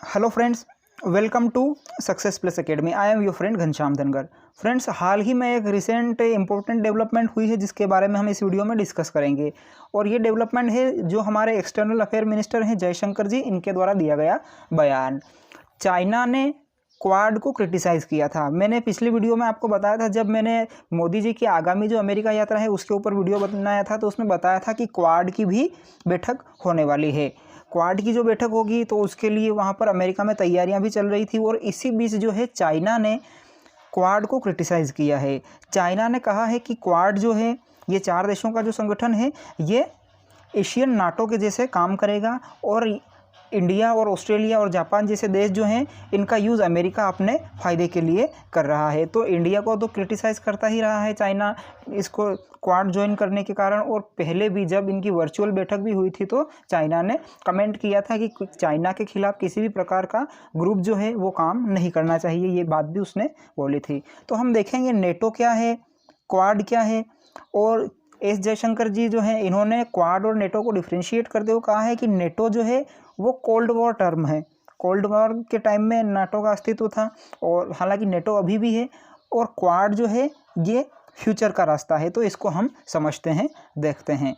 Hello friends, welcome to Success Plus Academy. I am your friend Ghanshyam Dhangar. Friends, हाल ही में एक रिसेंट इंपॉर्टेंट डेवलपमेंट हुई है जिसके बारे में हम इस वीडियो में डिस्कस करेंगे। और ये डेवलपमेंट है जो हमारे एक्सटर्नल अफेयर मिनिस्टर हैं जयशंकर जी, इनके द्वारा दिया गया बयान। चाइना ने क्वाड को क्रिटिसाइज़ किया था। मैंने पिछली वीडियो में आपको बताया था, जब मैंने मोदी जी की आगामी जो अमेरिका यात्रा है उसके ऊपर वीडियो बनाया था, तो उसमें बताया था कि क्वाड की भी बैठक होने वाली है। क्वाड की जो बैठक होगी तो उसके लिए वहाँ पर अमेरिका में तैयारियां भी चल रही थी। और इसी बीच जो है चाइना ने क्वाड को क्रिटिसाइज़ किया है। चाइना ने कहा है कि क्वाड जो है, ये 4 देशों का जो संगठन है, ये एशियन नाटो के जैसे काम करेगा और इंडिया और ऑस्ट्रेलिया और जापान जैसे देश जो हैं, इनका यूज़ अमेरिका अपने फ़ायदे के लिए कर रहा है। तो इंडिया को तो क्रिटिसाइज़ करता ही रहा है चाइना इसको क्वाड ज्वाइन करने के कारण। और पहले भी जब इनकी वर्चुअल बैठक भी हुई थी तो चाइना ने कमेंट किया था कि चाइना के खिलाफ किसी भी प्रकार का ग्रुप जो है वो काम नहीं करना चाहिए, ये बात भी उसने बोली थी। तो हम देखेंगे नेटो क्या है, क्वाड क्या है। और एस जयशंकर जी जो हैं, इन्होंने क्वाड और नेटो को डिफ्रेंशिएट करते हुए कहा है कि नेटो जो है वो कोल्ड वॉर टर्म है। कोल्ड वॉर के टाइम में नाटो का अस्तित्व था, और हालांकि नेटो अभी भी है। और क्वाड जो है ये फ्यूचर का रास्ता है। तो इसको हम समझते हैं, देखते हैं।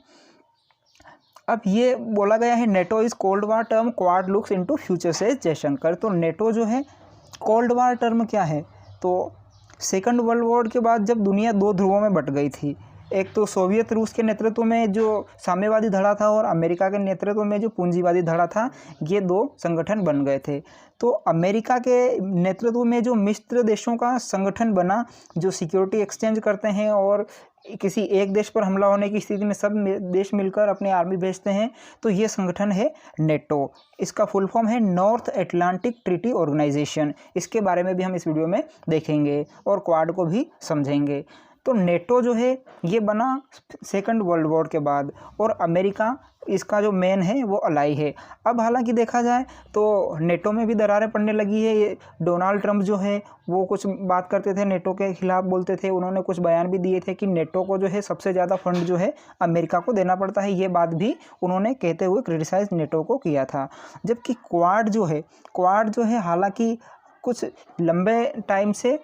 अब ये बोला गया है NATO is cold war term, quad looks into future से जयशंकर। तो नेटो जो है कोल्ड वॉर टर्म क्या है, तो सेकंड वर्ल्ड वॉर के बाद जब दुनिया 2 ध्रुवों में बट गई थी, एक तो सोवियत रूस के नेतृत्व में जो साम्यवादी धड़ा था और अमेरिका के नेतृत्व में जो पूंजीवादी धड़ा था, ये 2 संगठन बन गए थे। तो अमेरिका के नेतृत्व में जो मित्र देशों का संगठन बना, जो सिक्योरिटी एक्सचेंज करते हैं और किसी एक देश पर हमला होने की स्थिति में सब देश मिलकर अपनी आर्मी भेजते हैं, तो ये संगठन है नेटो। इसका फुल फॉर्म है नॉर्थ अटलांटिक ट्रीटी ऑर्गेनाइजेशन। इसके बारे में भी हम इस वीडियो में देखेंगे और क्वाड को भी समझेंगे। तो नेटो जो है ये बना सेकंड वर्ल्ड वॉर के बाद, और अमेरिका इसका जो मेन है वो अलाई है। अब हालांकि देखा जाए तो नेटो में भी दरारें पड़ने लगी है। ये डोनाल्ड ट्रंप जो है वो कुछ बात करते थे, नेटो के खिलाफ बोलते थे। उन्होंने कुछ बयान भी दिए थे कि नेटो को जो है सबसे ज़्यादा फंड जो है अमेरिका को देना पड़ता है। ये बात भी उन्होंने कहते हुए क्रिटिसाइज नेटो को किया था। जबकि क्वाड जो है हालांकि कुछ लंबे टाइम से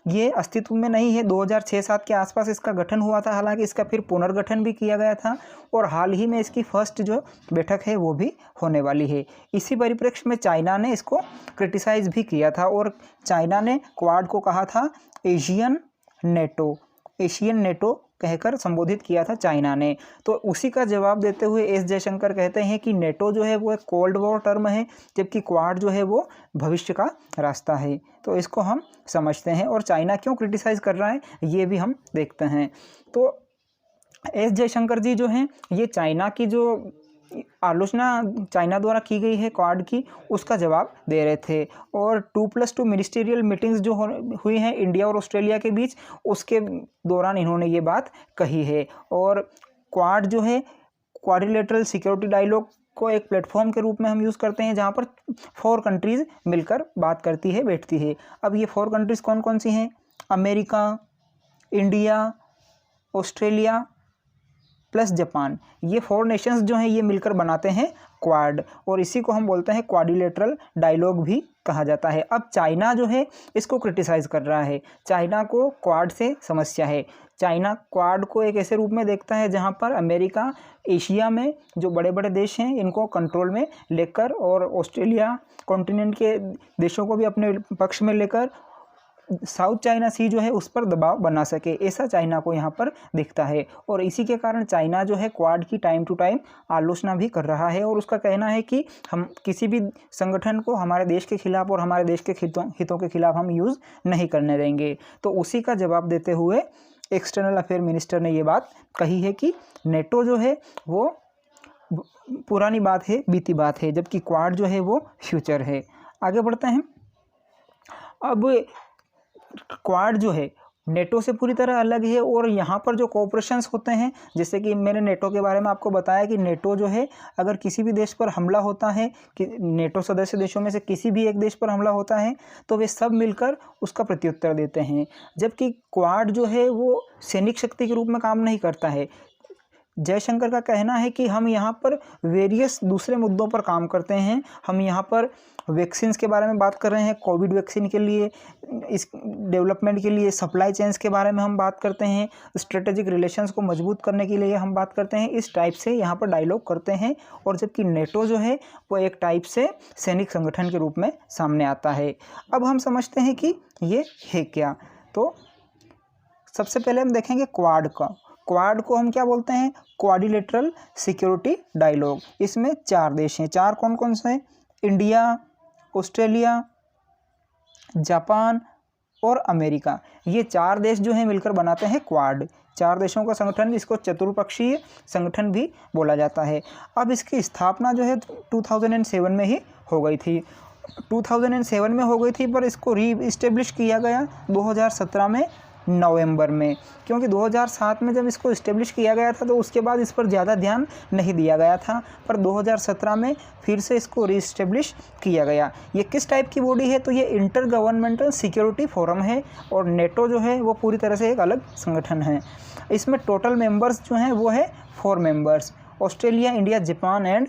ये अस्तित्व में नहीं है। 2006-07 के आसपास इसका गठन हुआ था, हालांकि इसका फिर पुनर्गठन भी किया गया था। और हाल ही में इसकी फर्स्ट जो बैठक है वो भी होने वाली है। इसी परिप्रेक्ष्य में चाइना ने इसको क्रिटिसाइज भी किया था, और चाइना ने क्वाड को कहा था एशियन नेटो कहकर संबोधित किया था चाइना ने। तो उसी का जवाब देते हुए एस जयशंकर कहते हैं कि नेटो जो है वो एक कोल्ड वॉर टर्म है, जबकि क्वाड जो है वो भविष्य का रास्ता है। तो इसको हम समझते हैं, और चाइना क्यों क्रिटिसाइज़ कर रहा है ये भी हम देखते हैं। तो एस जयशंकर जी जो हैं, ये चाइना की जो आलोचना चाइना द्वारा की गई है क्वाड की, उसका जवाब दे रहे थे। और 2+2 मिनिस्टीरियल मीटिंग्स जो हुई हैं इंडिया और ऑस्ट्रेलिया के बीच, उसके दौरान इन्होंने ये बात कही है। और क्वाड जो है क्वाड्रिलेटरल सिक्योरिटी डायलॉग को एक प्लेटफॉर्म के रूप में हम यूज़ करते हैं, जहाँ पर 4 कंट्रीज़ मिलकर बात करती है, बैठती है। अब ये 4 कंट्रीज़ कौन कौन सी हैं? America, India, Australia plus Japan. ये 4 नेशंस जो हैं ये मिलकर बनाते हैं क्वाड, और इसी को हम बोलते हैं क्वाड्रिलेटरल डायलॉग भी कहा जाता है। अब चाइना जो है इसको क्रिटिसाइज़ कर रहा है। चाइना को क्वाड से समस्या है। चाइना क्वाड को एक ऐसे रूप में देखता है जहां पर अमेरिका एशिया में जो बड़े बड़े देश हैं इनको कंट्रोल में लेकर, और ऑस्ट्रेलिया कॉन्टिनेंट के देशों को भी अपने पक्ष में लेकर साउथ चाइना सी जो है उस पर दबाव बना सके, ऐसा चाइना को यहाँ पर दिखता है। और इसी के कारण चाइना जो है क्वाड की टाइम टू टाइम आलोचना भी कर रहा है, और उसका कहना है कि हम किसी भी संगठन को हमारे देश के खिलाफ और हमारे देश के हितों के खिलाफ हम यूज़ नहीं करने देंगे। तो उसी का जवाब देते हुए एक्सटर्नल अफेयर मिनिस्टर ने ये बात कही है कि नेटो जो है वो पुरानी बात है, बीती बात है, जबकि क्वाड जो है वो फ्यूचर है। आगे बढ़ते हैं। अब क्वाड जो है नेटो से पूरी तरह अलग है, और यहाँ पर जो कोऑपरेशंस होते हैं, जैसे कि मैंने नेटो के बारे में आपको बताया कि नेटो जो है अगर किसी भी देश पर हमला होता है, कि नेटो सदस्य देशों में से किसी भी एक देश पर हमला होता है, तो वे सब मिलकर उसका प्रत्युत्तर देते हैं। जबकि क्वाड जो है वो सैनिक शक्ति के रूप में काम नहीं करता है। जयशंकर का कहना है कि हम यहाँ पर वेरियस दूसरे मुद्दों पर काम करते हैं। हम यहाँ पर वैक्सीन्स के बारे में बात कर रहे हैं, कोविड वैक्सीन के लिए, इस डेवलपमेंट के लिए, सप्लाई चेन्स के बारे में हम बात करते हैं, स्ट्रेटेजिक रिलेशंस को मजबूत करने के लिए हम बात करते हैं। इस टाइप से यहाँ पर डायलॉग करते हैं। और जबकि नेटो जो है वो एक टाइप से सैनिक संगठन के रूप में सामने आता है। अब हम समझते हैं कि ये है क्या। तो सबसे पहले हम देखेंगे क्वाड का। क्वाड को हम क्या बोलते हैं? Quadrilateral security dialogue. इसमें 4 देश हैं। 4 कौन कौन से हैं? इंडिया, ऑस्ट्रेलिया, जापान और अमेरिका। ये 4 देश जो हैं मिलकर बनाते हैं क्वाड। 4 देशों का संगठन, इसको चतुर्पक्षीय संगठन भी बोला जाता है। अब इसकी स्थापना जो है 2007 में ही हो गई थी। 2007 में हो गई थी, पर इसको री इस्टेब्लिश किया गया 2017 में नवंबर में। क्योंकि 2007 में जब इसको इस्टेब्लिश किया गया था तो उसके बाद इस पर ज़्यादा ध्यान नहीं दिया गया था, पर 2017 में फिर से इसको री इस्टेब्लिश किया गया। ये किस टाइप की बॉडी है? तो ये इंटर गवर्नमेंटल सिक्योरिटी फोरम है। और नेटो जो है वो पूरी तरह से एक अलग संगठन है। इसमें टोटल मेंबर्स जो हैं वो है 4 members, Australia, India, Japan and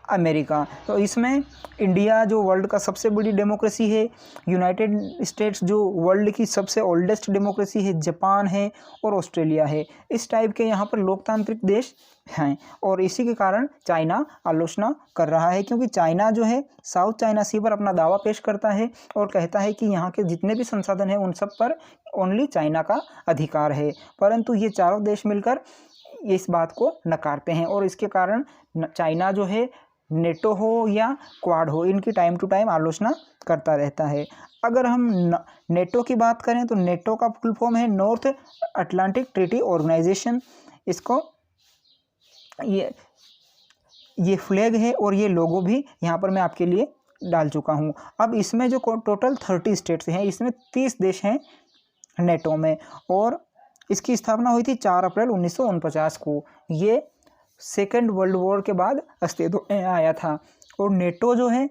America. तो इसमें इंडिया जो वर्ल्ड का सबसे बड़ी डेमोक्रेसी है, यूनाइटेड स्टेट्स जो वर्ल्ड की सबसे ओल्डेस्ट डेमोक्रेसी है, जापान है और ऑस्ट्रेलिया है। इस टाइप के यहाँ पर लोकतांत्रिक देश हैं। और इसी के कारण चाइना आलोचना कर रहा है, क्योंकि चाइना जो है साउथ चाइना सी पर अपना दावा पेश करता है और कहता है कि यहाँ के जितने भी संसाधन हैं उन सब पर ओनली चाइना का अधिकार है। परंतु ये चारों देश मिलकर इस बात को नकारते हैं और इसके कारण चाइना जो है नेटो हो या क्वाड हो, इनकी टाइम टू टाइम आलोचना करता रहता है। अगर हम नेटो की बात करें तो नेटो का फुल फॉर्म है नॉर्थ अटलांटिक ट्रीटी ऑर्गेनाइजेशन। इसको ये फ्लैग है और ये लोगो भी यहाँ पर मैं आपके लिए डाल चुका हूँ। अब इसमें जो टोटल 30 स्टेट्स हैं, इसमें 30 देश हैं नेटो में। और इसकी स्थापना हुई थी 4 अप्रैल 1949 को। ये सेकेंड वर्ल्ड वॉर के बाद अस्तित्व में आया था। और नेटो जो है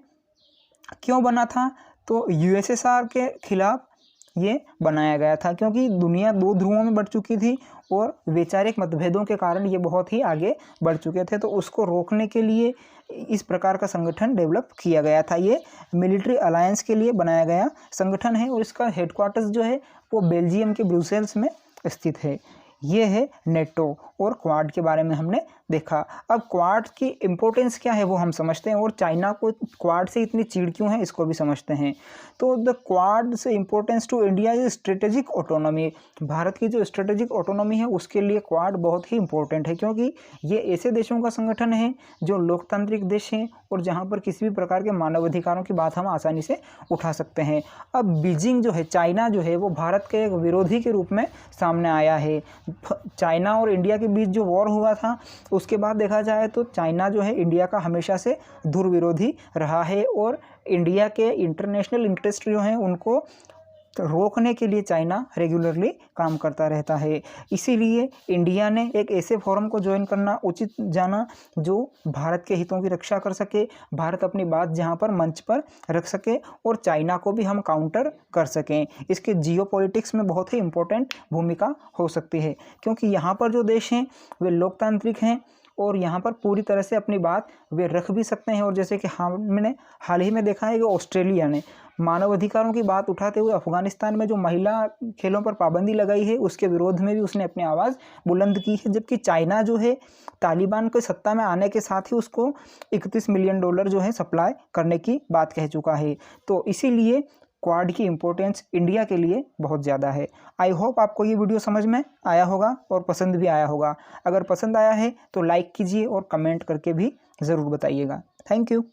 क्यों बना था? तो यूएसएसआर के खिलाफ ये बनाया गया था, क्योंकि दुनिया 2 ध्रुवों में बढ़ चुकी थी और वैचारिक मतभेदों के कारण ये बहुत ही आगे बढ़ चुके थे। तो उसको रोकने के लिए इस प्रकार का संगठन डेवलप किया गया था। ये मिलिट्री अलायंस के लिए बनाया गया संगठन है और इसका हेडक्वार्टर्स जो है वो बेल्जियम के ब्रुसेल्स में स्थित है। ये है नेटो। और क्वाड के बारे में हमने देखा। अब क्वाड की इम्पोर्टेंस क्या है वो हम समझते हैं, और चाइना को क्वाड से इतनी चिढ़ क्यों है इसको भी समझते हैं। तो द क्वाड से importance to India is strategic autonomy. Bharat की जो स्ट्रेटेजिक ऑटोनॉमी है उसके लिए क्वाड बहुत ही इंपॉर्टेंट है, क्योंकि ये ऐसे देशों का संगठन है जो लोकतांत्रिक देश हैं और जहाँ पर किसी भी प्रकार के मानवाधिकारों की बात हम आसानी से उठा सकते हैं। अब बीजिंग जो है, चाइना जो है वो भारत के एक विरोधी के रूप में सामने आया है। चाइना और इंडिया के बीच जो वॉर हुआ था उसके बाद देखा जाए तो चाइना जो है इंडिया का हमेशा से धुर विरोधी रहा है और इंडिया के इंटरनेशनल इंटरेस्ट जो हैं उनको रोकने के लिए चाइना रेगुलरली काम करता रहता है। इसीलिए इंडिया ने एक ऐसे फोरम को ज्वाइन करना उचित जाना जो भारत के हितों की रक्षा कर सके, भारत अपनी बात जहां पर मंच पर रख सके और चाइना को भी हम काउंटर कर सकें। इसके जियोपॉलिटिक्स में बहुत ही इम्पोर्टेंट भूमिका हो सकती है, क्योंकि यहाँ पर जो देश हैं वे लोकतांत्रिक हैं और यहाँ पर पूरी तरह से अपनी बात वे रख भी सकते हैं। और जैसे कि हमने हाल ही में देखा है कि ऑस्ट्रेलिया ने मानवाधिकारों की बात उठाते हुए अफगानिस्तान में जो महिला खेलों पर पाबंदी लगाई है उसके विरोध में भी उसने अपनी आवाज़ बुलंद की है। जबकि चाइना जो है तालिबान के सत्ता में आने के साथ ही उसको $31 मिलियन जो है सप्लाई करने की बात कह चुका है। तो इसीलिए क्वाड की इम्पोर्टेंस इंडिया के लिए बहुत ज़्यादा है। आई होप आपको ये वीडियो समझ में आया होगा और पसंद भी आया होगा। अगर पसंद आया है तो लाइक कीजिए और कमेंट करके भी ज़रूर बताइएगा। Thank you.